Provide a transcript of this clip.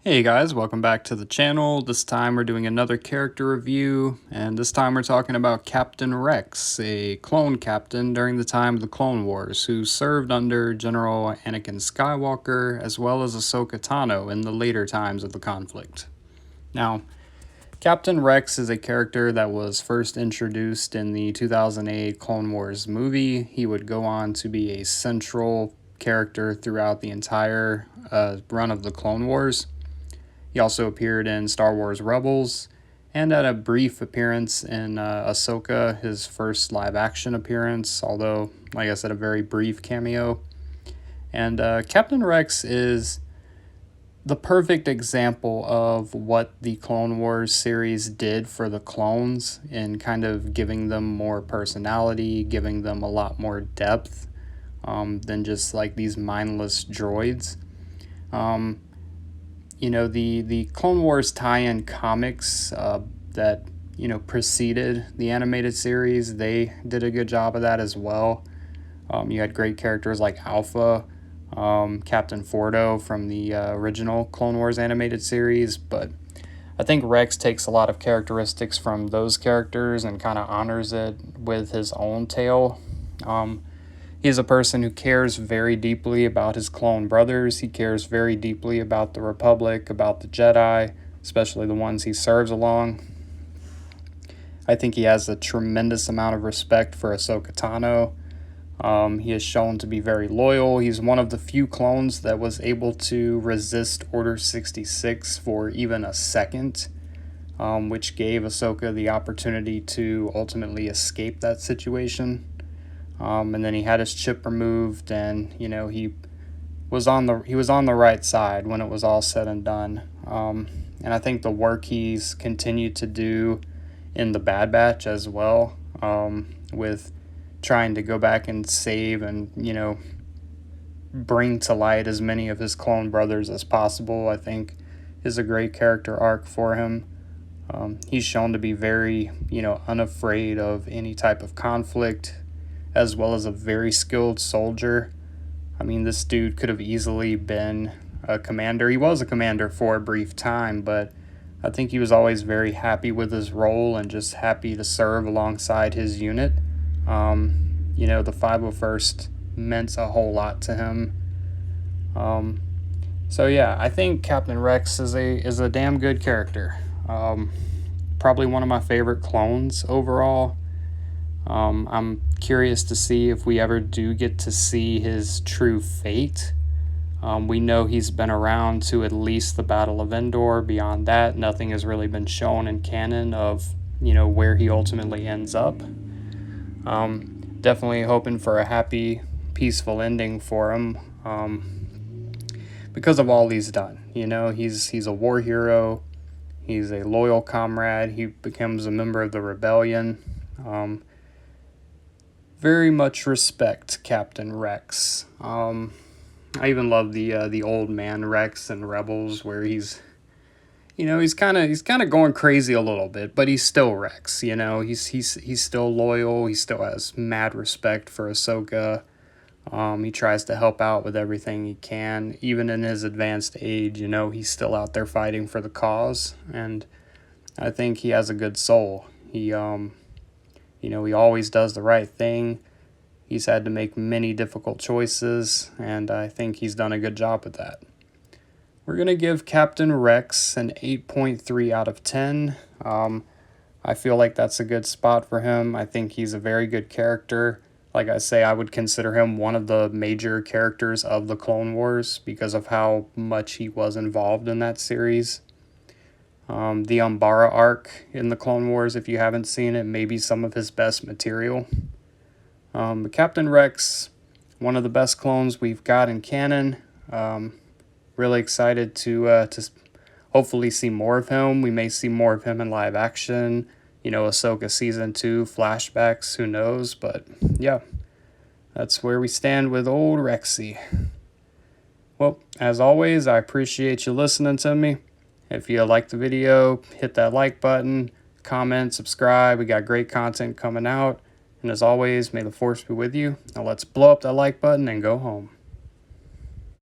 Hey guys, welcome back to the channel. This time we're doing another character review, and this time we're talking about Captain Rex, a clone captain during the time of the Clone Wars, who served under General Anakin Skywalker as well as Ahsoka Tano in the later times of the conflict. Now, Captain Rex is a character that was first introduced in the 2008 Clone Wars movie. He would go on to be a central character throughout the entire run of the Clone Wars. He also appeared in Star Wars Rebels and had a brief appearance in Ahsoka, his first live-action appearance, although, like I said, a very brief cameo. And Captain Rex is the perfect example of what the Clone Wars series did for the clones in kind of giving them more personality, giving them a lot more depth than just like these mindless droids. The Clone Wars tie-in comics that, preceded the animated series, they did a good job of that as well. You had great characters like Alpha, Captain Fordo from the original Clone Wars animated series, but I think Rex takes a lot of characteristics from those characters and kind of honors it with his own tale. He's a person who cares very deeply about his clone brothers. He cares very deeply about the Republic, about the Jedi, especially the ones he serves along. I think he has a tremendous amount of respect for Ahsoka Tano. He is shown to be very loyal. He's one of the few clones that was able to resist Order 66 for even a second, which gave Ahsoka the opportunity to ultimately escape that situation. And then he had his chip removed, and he was on the right side when it was all said and done. And I think the work he's continued to do in the Bad Batch as well, with trying to go back and save and bring to light as many of his clone brothers as possible, I think is a great character arc for him. He's shown to be very unafraid of any type of conflict, as well as a very skilled soldier. I mean, this dude could have easily been a commander. He was a commander for a brief time, but I think he was always very happy with his role and just happy to serve alongside his unit. The 501st meant a whole lot to him. I think Captain Rex is a damn good character. Probably one of my favorite clones overall. I'm curious to see if we ever do get to see his true fate. We know he's been around to at least the Battle of Endor. Beyond that, nothing has really been shown in canon of, where he ultimately ends up. Definitely hoping for a happy, peaceful ending for him, because of all he's done. He's a war hero. He's a loyal comrade. He becomes a member of the rebellion. Very much respect Captain Rex. I even love the old man Rex in Rebels, where he's kind of going crazy a little bit, but he's still Rex. He's still loyal. He still has mad respect for Ahsoka. He tries to help out with everything he can, even in his advanced age. He's still out there fighting for the cause, and I think he has a good soul. He always does the right thing. He's had to make many difficult choices, and I think he's done a good job with that. We're going to give Captain Rex an 8.3 out of 10. I feel like that's a good spot for him. I think he's a very good character. Like I say, I would consider him one of the major characters of the Clone Wars because of how much he was involved in that series. The Umbara arc in the Clone Wars, if you haven't seen it, may be some of his best material. But Captain Rex, one of the best clones we've got in canon. Really excited to hopefully see more of him. We may see more of him in live action. Ahsoka Season 2, flashbacks, who knows? But yeah, that's where we stand with old Rexy. Well, as always, I appreciate you listening to me. If you liked the video, hit that like button, comment, subscribe. We got great content coming out. And as always, may the Force be with you. Now let's blow up that like button and go home.